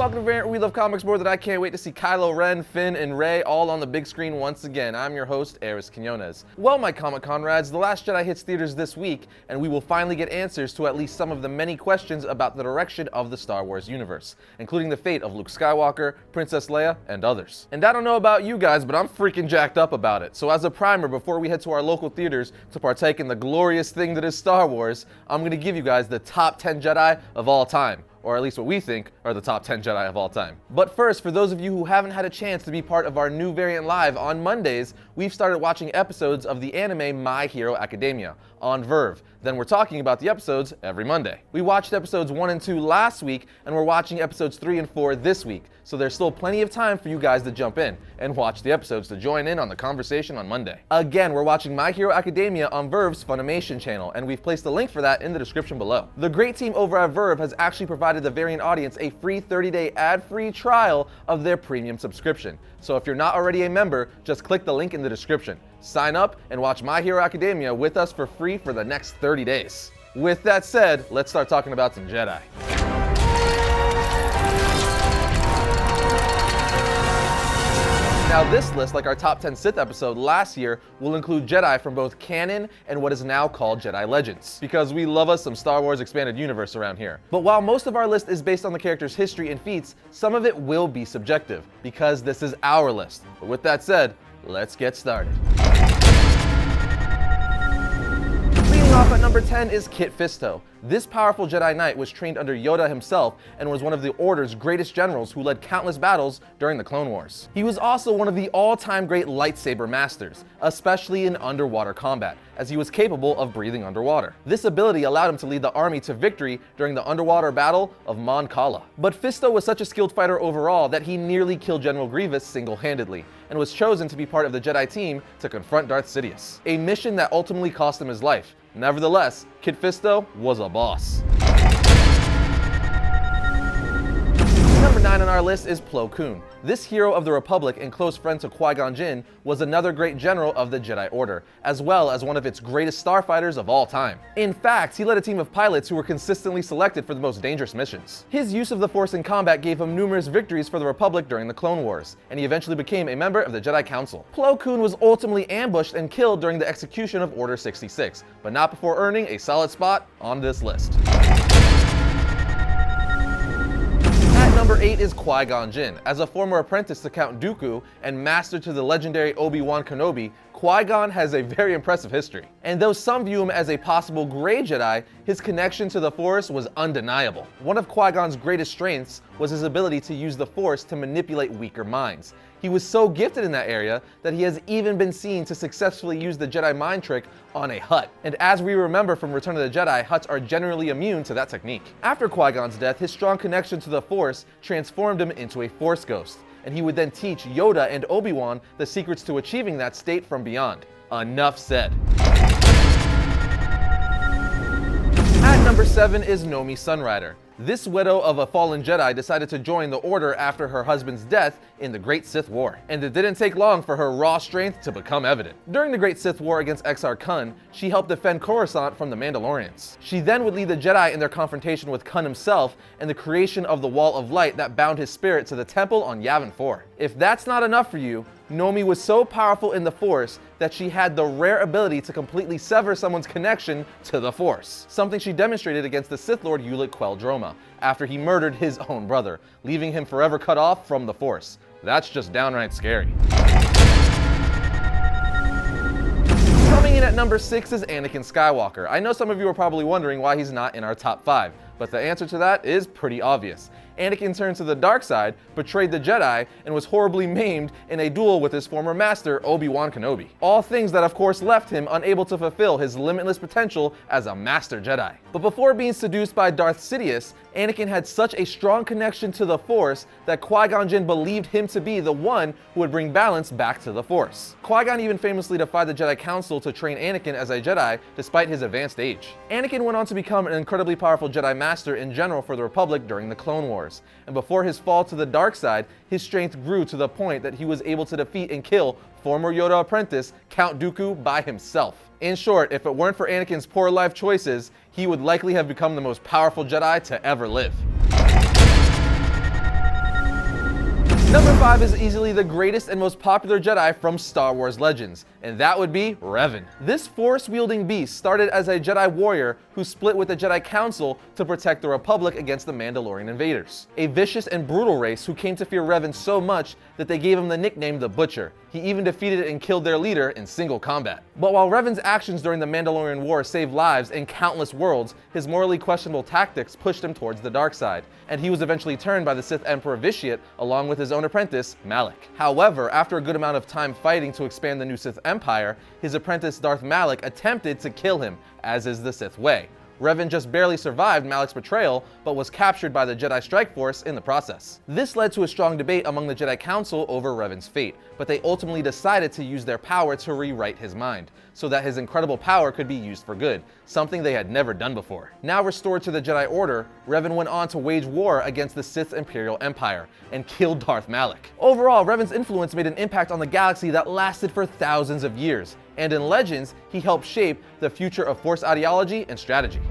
Welcome to Variant, where we love comics more than I can't wait to see Kylo Ren, Finn, and Rey all on the big screen once again. I'm your host, Aris Quinones. Well, my comic comrades, The Last Jedi hits theaters this week, and we will finally get answers to at least some of the many questions about the direction of the Star Wars universe, including the fate of Luke Skywalker, Princess Leia, and others. And I don't know about you guys, but I'm freaking jacked up about it. So as a primer, before we head to our local theaters to partake in the glorious thing that is Star Wars, I'm going to give you guys the top 10 Jedi of all time. Or at least what we think are the top 10 Jedi of all time. But first, for those of you who haven't had a chance to be part of our new Variant Live on Mondays, we've started watching episodes of the anime My Hero Academia on Verve. Then we're talking about the episodes every Monday. We watched episodes 1 and 2 last week, and we're watching episodes 3 and 4 this week. So there's still plenty of time for you guys to jump in and watch the episodes to join in on the conversation on Monday. Again, we're watching My Hero Academia on Verve's Funimation channel, and we've placed a link for that in the description below. The great team over at Verve has actually provided the Variant audience a free 30-day ad-free trial of their premium subscription. So if you're not already a member, just click the link in the description. Sign up and watch My Hero Academia with us for free for the next 30 days. With that said, let's start talking about some Jedi. Now this list, like our top 10 Sith episode last year, will include Jedi from both canon and what is now called Jedi Legends, because we love us some Star Wars Expanded Universe around here. But while most of our list is based on the character's history and feats, some of it will be subjective, because this is our list. But with that said, let's get started. Leading off at number 10 is Kit Fisto. This powerful Jedi Knight was trained under Yoda himself and was one of the Order's greatest generals who led countless battles during the Clone Wars. He was also one of the all-time great lightsaber masters, especially in underwater combat, as he was capable of breathing underwater. This ability allowed him to lead the army to victory during the underwater battle of Mon Cala. But Fisto was such a skilled fighter overall that he nearly killed General Grievous single-handedly, and was chosen to be part of the Jedi team to confront Darth Sidious, a mission that ultimately cost him his life. Nevertheless, Kit Fisto was a boss. Number 9 on our list is Plo Koon. This hero of the Republic and close friend to Qui-Gon Jinn was another great general of the Jedi Order, as well as one of its greatest starfighters of all time. In fact, he led a team of pilots who were consistently selected for the most dangerous missions. His use of the Force in combat gave him numerous victories for the Republic during the Clone Wars, and he eventually became a member of the Jedi Council. Plo Koon was ultimately ambushed and killed during the execution of Order 66, but not before earning a solid spot on this list. Number 8 is Qui-Gon Jinn. As a former apprentice to Count Dooku and master to the legendary Obi-Wan Kenobi, Qui-Gon has a very impressive history. And though some view him as a possible Grey Jedi, his connection to the Force was undeniable. One of Qui-Gon's greatest strengths was his ability to use the Force to manipulate weaker minds. He was so gifted in that area that he has even been seen to successfully use the Jedi mind trick on a Hutt. And as we remember from Return of the Jedi, Hutts are generally immune to that technique. After Qui-Gon's death, his strong connection to the Force transformed him into a Force ghost, and he would then teach Yoda and Obi-Wan the secrets to achieving that state from beyond. Enough said. At number 7 is Nomi Sunrider. This widow of a fallen Jedi decided to join the Order after her husband's death in the Great Sith War, and it didn't take long for her raw strength to become evident. During the Great Sith War against Exar Kun, she helped defend Coruscant from the Mandalorians. She then would lead the Jedi in their confrontation with Kun himself and the creation of the Wall of Light that bound his spirit to the temple on Yavin 4. If that's not enough for you, Nomi was so powerful in the Force that she had the rare ability to completely sever someone's connection to the Force, something she demonstrated against the Sith Lord Ulic Qel-Droma after he murdered his own brother, leaving him forever cut off from the Force. That's just downright scary. Coming in at number 6 is Anakin Skywalker. I know some of you are probably wondering why he's not in our top 5, but the answer to that is pretty obvious. Anakin turned to the dark side, betrayed the Jedi, and was horribly maimed in a duel with his former master, Obi-Wan Kenobi. All things that of course left him unable to fulfill his limitless potential as a master Jedi. But before being seduced by Darth Sidious, Anakin had such a strong connection to the Force that Qui-Gon Jinn believed him to be the one who would bring balance back to the Force. Qui-Gon even famously defied the Jedi Council to train Anakin as a Jedi despite his advanced age. Anakin went on to become an incredibly powerful Jedi Master in general for the Republic during the Clone Wars, and before his fall to the dark side, his strength grew to the point that he was able to defeat and kill former Yoda apprentice Count Dooku by himself. In short, if it weren't for Anakin's poor life choices, he would likely have become the most powerful Jedi to ever live. Number 5 is easily the greatest and most popular Jedi from Star Wars Legends, and that would be Revan. This Force-wielding beast started as a Jedi warrior who split with the Jedi Council to protect the Republic against the Mandalorian invaders. A vicious and brutal race who came to fear Revan so much that they gave him the nickname the Butcher. He even defeated and killed their leader in single combat. But while Revan's actions during the Mandalorian War saved lives in countless worlds, his morally questionable tactics pushed him towards the dark side, and he was eventually turned by the Sith Emperor Vitiate along with his own apprentice, Malak. However, after a good amount of time fighting to expand the new Sith Empire, his apprentice Darth Malak attempted to kill him, as is the Sith way. Revan just barely survived Malak's betrayal, but was captured by the Jedi Strike Force in the process. This led to a strong debate among the Jedi Council over Revan's fate, but they ultimately decided to use their power to rewrite his mind, so that his incredible power could be used for good, something they had never done before. Now restored to the Jedi Order, Revan went on to wage war against the Sith Imperial Empire, and killed Darth Malak. Overall, Revan's influence made an impact on the galaxy that lasted for thousands of years, and in Legends, he helped shape the future of Force ideology and strategy.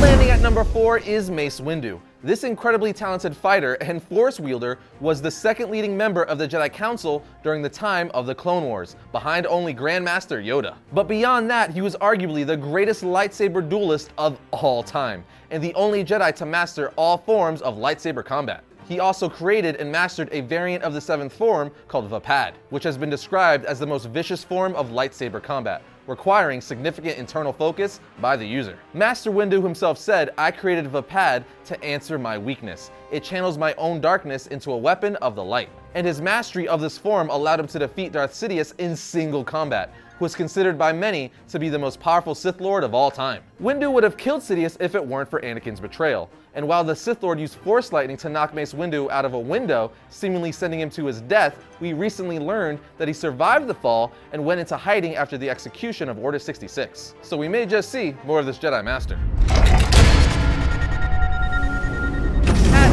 Landing at number 4 is Mace Windu. This incredibly talented fighter and Force wielder was the second leading member of the Jedi Council during the time of the Clone Wars, behind only Grandmaster Yoda. But beyond that, he was arguably the greatest lightsaber duelist of all time, and the only Jedi to master all forms of lightsaber combat. He also created and mastered a variant of the 7th form called Vaapad, which has been described as the most vicious form of lightsaber combat, requiring significant internal focus by the user. Master Windu himself said, "I created Vaapad to answer my weakness. It channels my own darkness into a weapon of the light." And his mastery of this form allowed him to defeat Darth Sidious in single combat, who is considered by many to be the most powerful Sith Lord of all time. Windu would have killed Sidious if it weren't for Anakin's betrayal. And while the Sith Lord used Force Lightning to knock Mace Windu out of a window, seemingly sending him to his death, we recently learned that he survived the fall and went into hiding after the execution of Order 66. So we may just see more of this Jedi Master.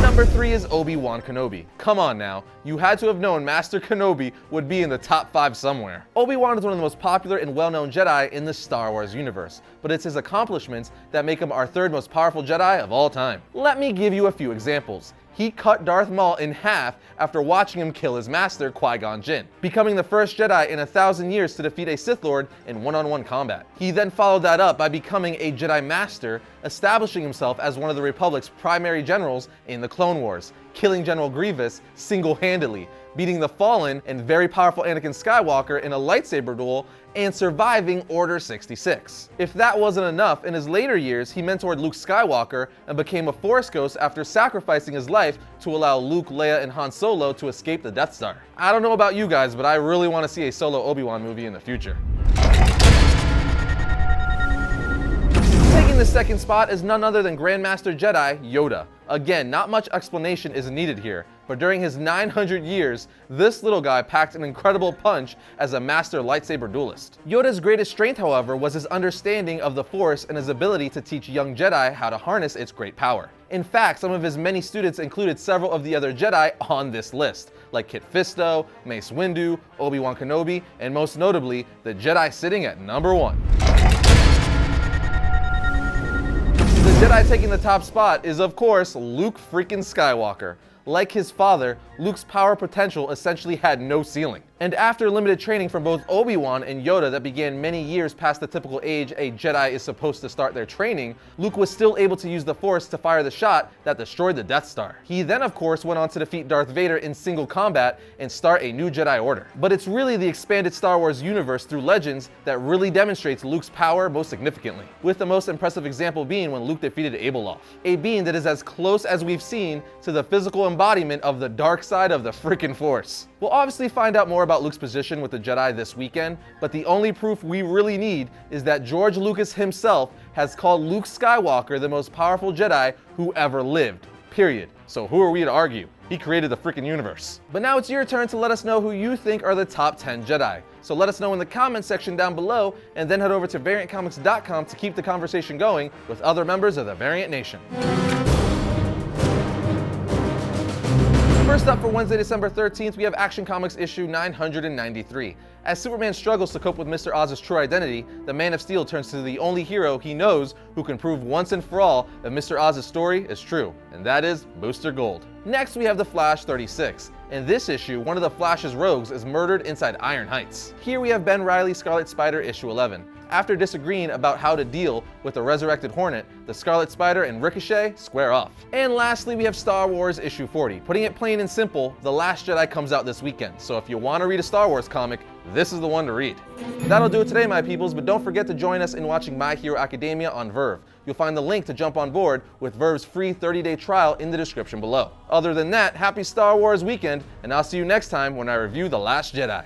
Number 3 is Obi-Wan Kenobi. Come on now, you had to have known Master Kenobi would be in the top 5 somewhere. Obi-Wan is one of the most popular and well-known Jedi in the Star Wars universe, but it's his accomplishments that make him our 3rd most powerful Jedi of all time. Let me give you a few examples. He cut Darth Maul in half after watching him kill his master, Qui-Gon Jinn, becoming the first Jedi in 1,000 years to defeat a Sith Lord in one-on-one combat. He then followed that up by becoming a Jedi Master, establishing himself as one of the Republic's primary generals in the Clone Wars, killing General Grievous single-handedly, beating the fallen and very powerful Anakin Skywalker in a lightsaber duel, and surviving Order 66. If that wasn't enough, in his later years, he mentored Luke Skywalker and became a Force Ghost after sacrificing his life to allow Luke, Leia, and Han Solo to escape the Death Star. I don't know about you guys, but I really want to see a solo Obi-Wan movie in the future. Taking the 2nd spot is none other than Grandmaster Jedi Yoda. Again, not much explanation is needed here, but during his 900 years, this little guy packed an incredible punch as a master lightsaber duelist. Yoda's greatest strength, however, was his understanding of the Force and his ability to teach young Jedi how to harness its great power. In fact, some of his many students included several of the other Jedi on this list, like Kit Fisto, Mace Windu, Obi-Wan Kenobi, and most notably, the Jedi sitting at number 1. The Jedi taking the top spot is, of course, Luke freaking Skywalker. Like his father, Luke's power potential essentially had no ceiling. And after limited training from both Obi-Wan and Yoda that began many years past the typical age a Jedi is supposed to start their training, Luke was still able to use the Force to fire the shot that destroyed the Death Star. He then, of course, went on to defeat Darth Vader in single combat and start a new Jedi Order. But it's really the expanded Star Wars universe through Legends that really demonstrates Luke's power most significantly, with the most impressive example being when Luke defeated Abeloth, a being that is as close as we've seen to the physical embodiment of the dark side of the freaking Force. We'll obviously find out more about Luke's position with the Jedi this weekend, but the only proof we really need is that George Lucas himself has called Luke Skywalker the most powerful Jedi who ever lived, period. So who are we to argue? He created the freaking universe. But now it's your turn to let us know who you think are the top 10 Jedi. So let us know in the comments section down below, and then head over to VariantComics.com to keep the conversation going with other members of the Variant Nation. First up for Wednesday, December 13th, we have Action Comics issue 993. As Superman struggles to cope with Mr. Oz's true identity, the Man of Steel turns to the only hero he knows who can prove once and for all that Mr. Oz's story is true, and that is Booster Gold. Next, we have The Flash 36. In this issue, one of the Flash's rogues is murdered inside Iron Heights. Here we have Ben Reilly's Scarlet Spider issue 11. After disagreeing about how to deal with the resurrected Hornet, the Scarlet Spider and Ricochet square off. And lastly, we have Star Wars issue 40. Putting it plain and simple, The Last Jedi comes out this weekend, so if you want to read a Star Wars comic, this is the one to read. That'll do it today, my peoples, but don't forget to join us in watching My Hero Academia on VRV. You'll find the link to jump on board with VRV's free 30-day trial in the description below. Other than that, happy Star Wars weekend, and I'll see you next time when I review The Last Jedi.